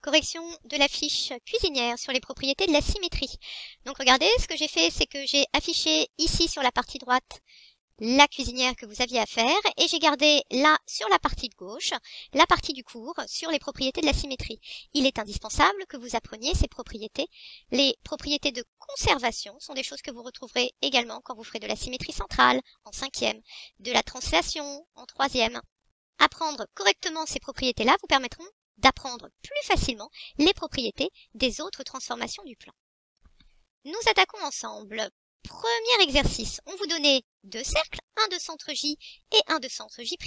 correction de la fiche cuisinière sur les propriétés de la symétrie. Donc regardez, ce que j'ai fait, c'est que j'ai affiché ici sur la partie droite la cuisinière que vous aviez à faire et j'ai gardé là sur la partie de gauche la partie du cours sur les propriétés de la symétrie. Il est indispensable que vous appreniez ces propriétés. Les propriétés de conservation sont des choses que vous retrouverez également quand vous ferez de la symétrie centrale en 5e, de la translation en 3e. Apprendre correctement ces propriétés-là vous permettront d'apprendre plus facilement les propriétés des autres transformations du plan. Nous attaquons ensemble. Premier exercice, on vous donnait deux cercles, un de centre J et un de centre J',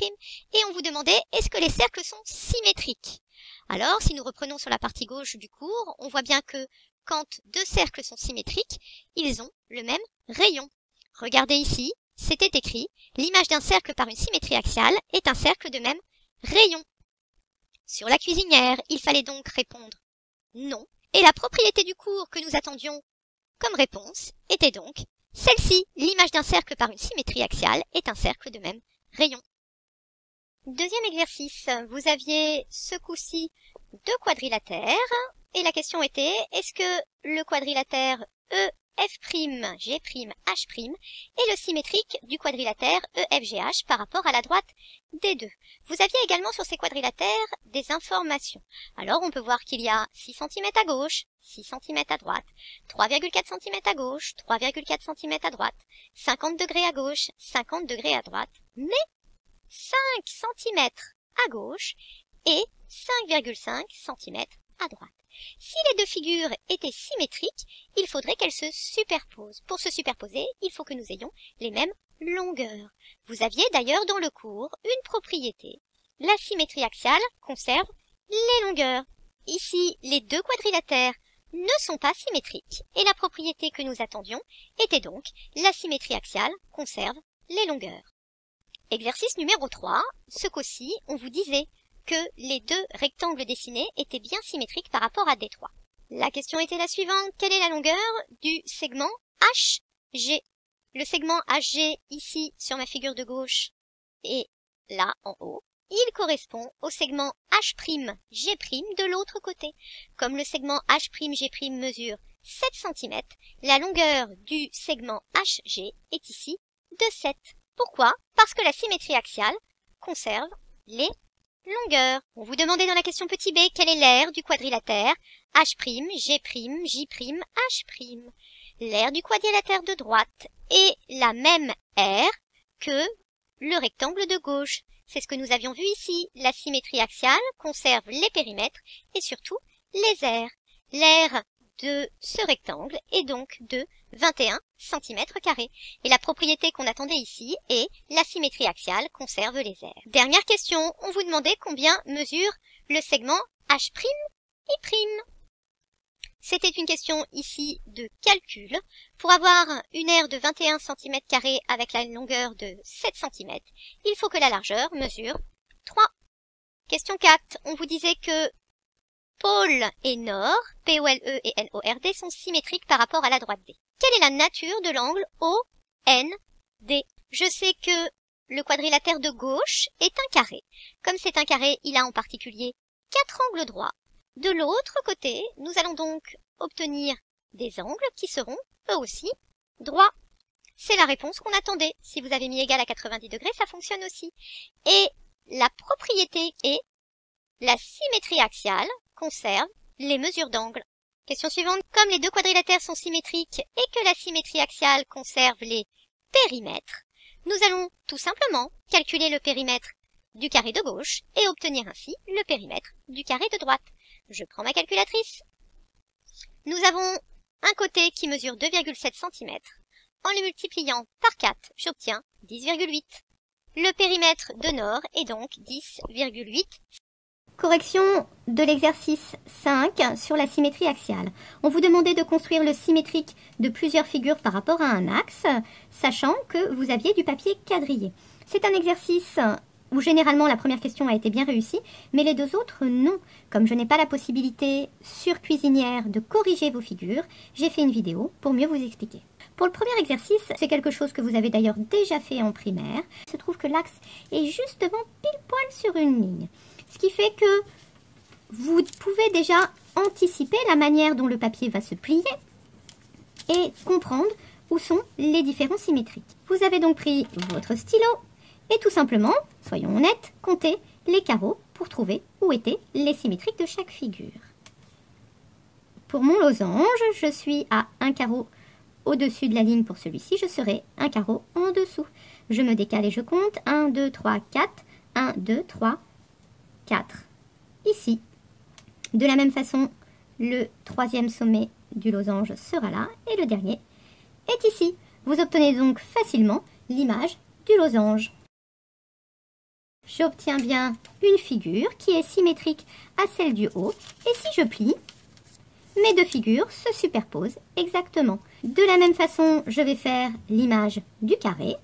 et on vous demandait est-ce que les cercles sont symétriques. Alors, si nous reprenons sur la partie gauche du cours, on voit bien que quand deux cercles sont symétriques, ils ont le même rayon. Regardez ici, c'était écrit, l'image d'un cercle par une symétrie axiale est un cercle de même rayon. Sur la cuisinière, il fallait donc répondre non, et la propriété du cours que nous attendions comme réponse était donc celle-ci, l'image d'un cercle par une symétrie axiale est un cercle de même rayon. Deuxième exercice, vous aviez ce coup-ci deux quadrilatères et la question était est-ce que le quadrilatère EF'G', H' est le symétrique du quadrilatère EFGH par rapport à la droite des deux. Vous aviez également sur ces quadrilatères des informations. Alors on peut voir qu'il y a 6 cm à gauche, 6 cm à droite, 3,4 cm à gauche, 3,4 cm à droite, 50 degrés à gauche, 50 degrés à droite, mais 5 cm à gauche et 5,5 cm à droite. Si les deux figures étaient symétriques, il faudrait qu'elles se superposent. Pour se superposer, il faut que nous ayons les mêmes longueurs. Vous aviez d'ailleurs dans le cours une propriété. La symétrie axiale conserve les longueurs. Ici, les deux quadrilatères ne sont pas symétriques et la propriété que nous attendions était donc la symétrie axiale conserve les longueurs. Exercice numéro 3, ce coup-ci, on vous disait que les deux rectangles dessinés étaient bien symétriques par rapport à D3. La question était la suivante, quelle est la longueur du segment HG? Le segment HG ici sur ma figure de gauche et là en haut, il correspond au segment H'G' de l'autre côté. Comme le segment H'G' mesure 7 cm, la longueur du segment HG est ici de 7. Pourquoi? Parce que la symétrie axiale conserve les longueurs. On vous demandait dans la question petit b quelle est l'aire du quadrilatère H'G', J', H'. L'aire du quadrilatère de droite est la même aire que le rectangle de gauche. C'est ce que nous avions vu ici. La symétrie axiale conserve les périmètres et surtout les aires. L'aire de ce rectangle est donc de 21 cm². Et la propriété qu'on attendait ici est la symétrie axiale conserve les aires. Dernière question, on vous demandait combien mesure le segment H'I'. C'était une question ici de calcul. Pour avoir une aire de 21 cm² avec la longueur de 7 cm, il faut que la largeur mesure 3. Question 4, on vous disait que pôle et nord, POLE et NORD sont symétriques par rapport à la droite D. Quelle est la nature de l'angle OND? Je sais que le quadrilatère de gauche est un carré. Comme c'est un carré, il a en particulier 4 angles droits. De l'autre côté, nous allons donc obtenir des angles qui seront, eux aussi, droits. C'est la réponse qu'on attendait. Si vous avez mis égal à 90 degrés, ça fonctionne aussi. Et la propriété est la symétrie axiale conserve les mesures d'angle. Question suivante. Comme les deux quadrilatères sont symétriques et que la symétrie axiale conserve les périmètres, nous allons tout simplement calculer le périmètre du carré de gauche et obtenir ainsi le périmètre du carré de droite. Je prends ma calculatrice. Nous avons un côté qui mesure 2,7 cm. En le multipliant par 4, j'obtiens 10,8. Le périmètre de nord est donc 10,8. Correction de l'exercice 5 sur la symétrie axiale. On vous demandait de construire le symétrique de plusieurs figures par rapport à un axe, sachant que vous aviez du papier quadrillé. C'est un exercice où généralement la première question a été bien réussie, mais les deux autres non. Comme je n'ai pas la possibilité sur cuisinière de corriger vos figures, j'ai fait une vidéo pour mieux vous expliquer. Pour le premier exercice, c'est quelque chose que vous avez d'ailleurs déjà fait en primaire. Il se trouve que l'axe est justement pile poil sur une ligne. Ce qui fait que vous pouvez déjà anticiper la manière dont le papier va se plier et comprendre où sont les différents symétriques. Vous avez donc pris votre stylo et tout simplement, soyons honnêtes, comptez les carreaux pour trouver où étaient les symétriques de chaque figure. Pour mon losange, je suis à un carreau au-dessus de la ligne pour celui-ci, je serai un carreau en dessous. Je me décale et je compte 1, 2, 3, 4, 1, 2, 3, 4. Ici. De la même façon, le troisième sommet du losange sera là et le dernier est ici. Vous obtenez donc facilement l'image du losange. J'obtiens bien une figure qui est symétrique à celle du haut et si je plie, mes deux figures se superposent exactement. De la même façon, je vais faire l'image du carré.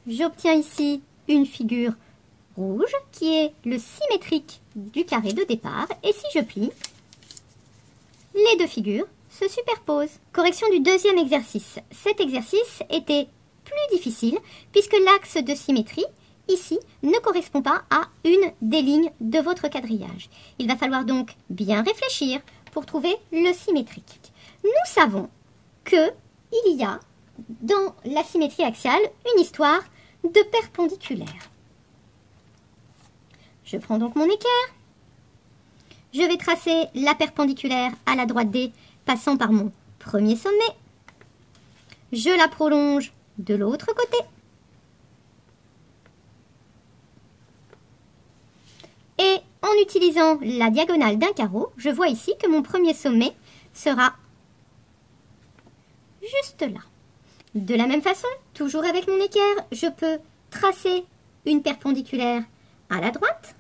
J'obtiens ici une figure rouge qui est le symétrique du carré de départ. Et si je plie, les deux figures se superposent. Correction du deuxième exercice. Cet exercice était plus difficile puisque l'axe de symétrie ici ne correspond pas à une des lignes de votre quadrillage. Il va falloir donc bien réfléchir pour trouver le symétrique. Nous savons que il y a dans la symétrie axiale une histoire de perpendiculaire. Je prends donc mon équerre. Je vais tracer la perpendiculaire à la droite D passant par mon premier sommet. Je la prolonge de l'autre côté. Et en utilisant la diagonale d'un carreau, je vois ici que mon premier sommet sera juste là. De la même façon, toujours avec mon équerre, je peux tracer une perpendiculaire à la droite,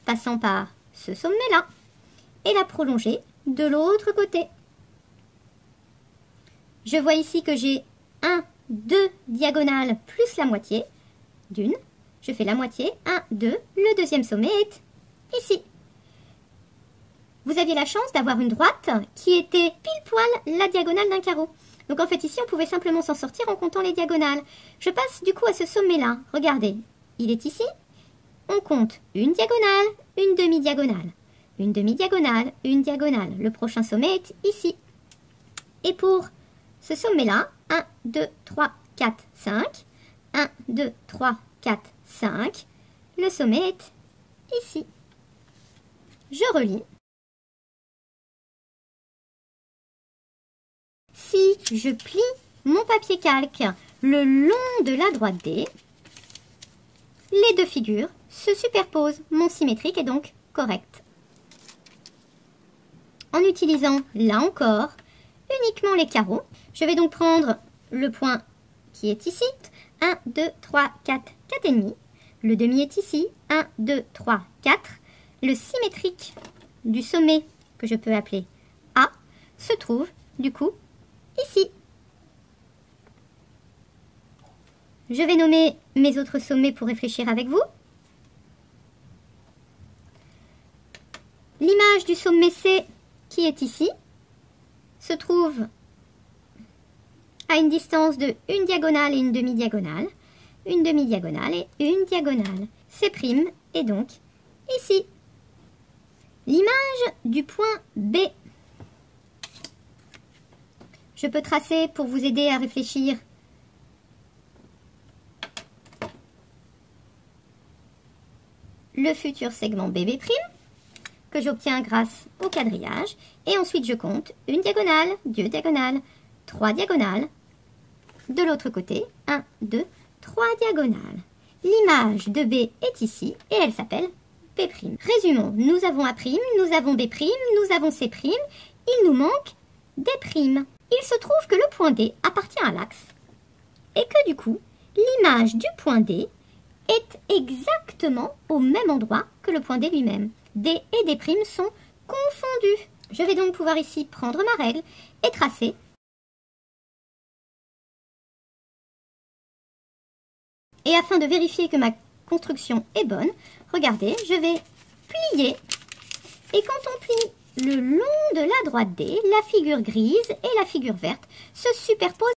passant par ce sommet-là, et la prolonger de l'autre côté. Je vois ici que j'ai 1, 2 diagonales plus la moitié d'une. Je fais la moitié, 1, 2, le deuxième sommet est ici. Vous aviez la chance d'avoir une droite qui était pile poil la diagonale d'un carreau. Donc en fait ici on pouvait simplement s'en sortir en comptant les diagonales. Je passe du coup à ce sommet-là. Regardez, il est ici. On compte une diagonale, une demi-diagonale, une demi-diagonale, une diagonale. Le prochain sommet est ici. Et pour ce sommet-là, 1, 2, 3, 4, 5. 1, 2, 3, 4, 5. Le sommet est ici. Je relis. Si je plie mon papier calque le long de la droite D, les deux figures se superposent. Mon symétrique est donc correct. En utilisant, là encore, uniquement les carreaux, je vais donc prendre le point qui est ici. 1, 2, 3, 4, 4 et demi. Le demi est ici. 1, 2, 3, 4. Le symétrique du sommet, que je peux appeler A, se trouve du coup ici. Je vais nommer mes autres sommets pour réfléchir avec vous. L'image du sommet C, qui est ici, se trouve à une distance de une diagonale et une demi-diagonale, une demi-diagonale et une diagonale. C' est donc ici. L'image du point B. Je peux tracer pour vous aider à réfléchir le futur segment BB', que j'obtiens grâce au quadrillage. Et ensuite, je compte une diagonale, deux diagonales, trois diagonales. De l'autre côté, 1, 2, 3 diagonales. L'image de B est ici et elle s'appelle B'. Résumons, nous avons A', nous avons B', nous avons C', il nous manque D'. Il se trouve que le point D appartient à l'axe et que du coup, l'image du point D est exactement au même endroit que le point D lui-même. D et D' sont confondus. Je vais donc pouvoir ici prendre ma règle et tracer et afin de vérifier que ma construction est bonne, regardez, je vais plier. Et quand on plie le long de la droite D, la figure grise et la figure verte se superposent